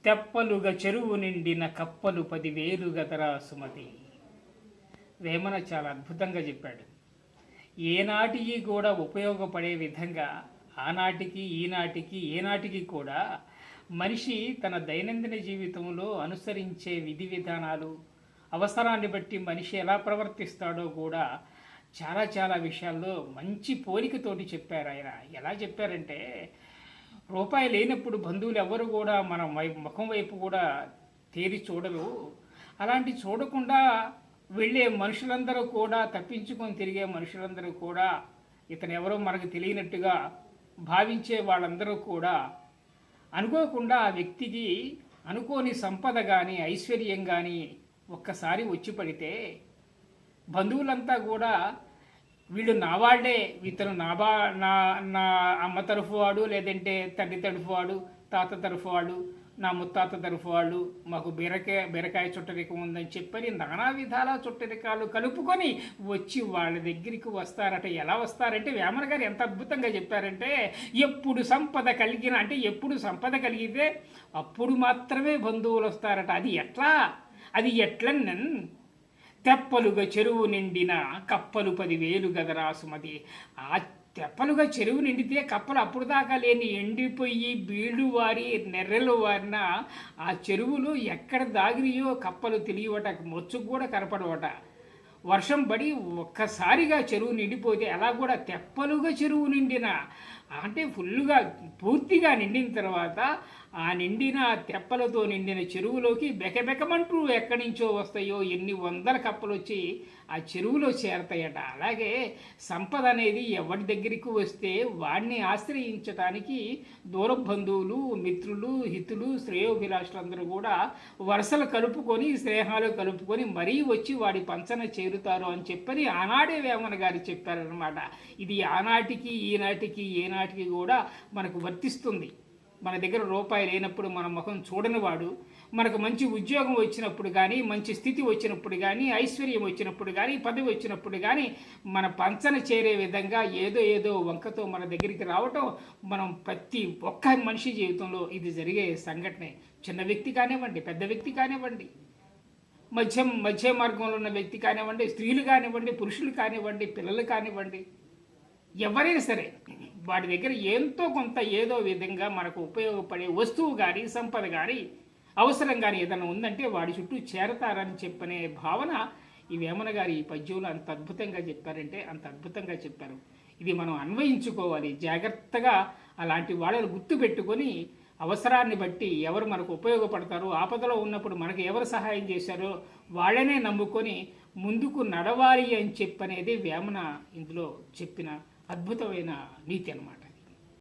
తెప్పలుగా చెరువు నిండిన కప్పలు 10,000 గదరా సుమతి. వేమన చాలా అద్భుతంగా చెప్పాడు. ఏనాటికి కూడా ఉపయోగపడే విధంగా ఆనాటికి ఈనాటికి ఏనాటికి కూడా మనిషి తన దైనందిన జీవితంలో అనుసరించే విధి విధానాలు, అవసరాన్ని బట్టి మనిషి ఎలా ప్రవర్తిస్తాడో కూడా చాలా చాలా విషయాల్లో మంచి పోలికతోటి చెప్పారు ఆయన. ఎలా చెప్పారంటే, రూపాయి లేనప్పుడు బంధువులు ఎవరు కూడా మన ముఖం వైపు కూడా తేరి చూడరు. అలాంటి చూడకుండా వెళ్ళే మనుషులందరూ కూడా, తప్పించుకొని తిరిగే మనుషులందరూ కూడా ఇతను ఎవరో మనకు తెలియనట్టుగా భావించే వాళ్ళందరూ కూడా అనుకోకుండా ఆ వ్యక్తికి అనుకోని సంపద కానీ ఐశ్వర్యం కానీ ఒక్కసారి వచ్చి పడితే బంధువులంతా కూడా వీళ్ళు నా వాళ్ళే, ఇతను నా నా అమ్మ తరఫు వాడు, లేదంటే తండ్రి తరఫు వాడు, తాత తరఫు వాడు, నా ముత్తాత తరఫు వాళ్ళు, మాకు బీరకాయ చుట్టరికం ఉందని చెప్పని నానా విధాల చుట్టరికాలు కలుపుకొని వచ్చి వాళ్ళ దగ్గరికి వస్తారట. ఎలా వస్తారంటే వేమన గారు ఎంత అద్భుతంగా చెప్పారంటే, ఎప్పుడు సంపద కలిగిన అంటే ఎప్పుడు సంపద కలిగితే అప్పుడు మాత్రమే బంధువులు వస్తారట. అది ఎట్లా తెప్పలుగా చెరువు నిండిన కప్పలు 10,000 గదరా సుమతి. ఆ తెప్పలుగా చెరువు నిండితే కప్పలు అప్పుడు దాకా లేని ఎండిపోయి బీళ్లు వారి నెర్రెలు వారిన ఆ చెరువులు ఎక్కడ దాగినాయో కప్పలు తెలియవట, మొచ్చుకు కూడా కనపడవట. వర్షం పడి ఒక్కసారిగా చెరువు నిండిపోతే అలా కూడా తెప్పలుగా చెరువు నిండిన అంటే ఫుల్గా పూర్తిగా నిండిన తర్వాత ఆ నిండిన తెప్పలతో నిండిన చెరువులోకి బెకబెకమంటూ ఎక్కడి నుంచో వస్తాయో ఎన్ని వందల కప్పలు వచ్చి ఆ చెరువులో చేరతాయట. అలాగే సంపద అనేది ఎవరి దగ్గరికి వస్తే వాడిని ఆశ్రయించటానికి దూర బంధువులు, మిత్రులు, హితులు, శ్రేయోభిలాషులందరూ కూడా వరుసలు కలుపుకొని, స్నేహాలు కలుపుకొని మరీ వచ్చి వాడి పంచన చేరుతారు అని చెప్పని ఆనాడే వేమన గారు చెప్పారనమాట. ఇది ఆనాటికి ఈనాటికి ఏనాటికి కూడా మనకు వర్తిస్తుంది. మన దగ్గర రూపాయి లేనప్పుడు మన ముఖం చూడని వాడు, మనకు మంచి ఉద్యోగం వచ్చినప్పుడు కానీ, మంచి స్థితి వచ్చినప్పుడు కానీ, ఐశ్వర్యం వచ్చినప్పుడు కానీ, పదవి వచ్చినప్పుడు కానీ మన పంచన చేరే విధంగా ఏదో వంకతో మన దగ్గరికి రావటం మనం ప్రతి ఒక్క మనిషి జీవితంలో ఇది జరిగే సంఘటనే. చిన్న వ్యక్తి కానివ్వండి, పెద్ద వ్యక్తి కానివ్వండి, మధ్య మార్గంలో ఉన్న వ్యక్తి కానివ్వండి, స్త్రీలు కానివ్వండి, పురుషులు కానివ్వండి, పిల్లలు కానివ్వండి, ఎవరైనా సరే వాడి దగ్గర ఎంతో కొంత ఏదో విధంగా మనకు ఉపయోగపడే వస్తువు కానీ, సంపద కానీ, అవసరం కానీ ఏదైనా ఉందంటే వాడి చుట్టూ చేరతారని చెప్పనే భావన ఈ వేమన గారి ఈ పద్యంలో అంత అద్భుతంగా చెప్పారంటే అంత అద్భుతంగా చెప్పారు. ఇది మనం అన్వయించుకోవాలి జాగ్రత్తగా. అలాంటి వాళ్ళని గుర్తుపెట్టుకొని అవసరాన్ని బట్టి ఎవరు మనకు ఉపయోగపడతారో, ఆపదలో ఉన్నప్పుడు మనకు ఎవరు సహాయం చేశారో వాళ్ళనే నమ్ముకొని ముందుకు నడవాలి అని చెప్పనేది వేమన ఇందులో చెప్పిన అద్భుతమైన నీతి అన్నమాట.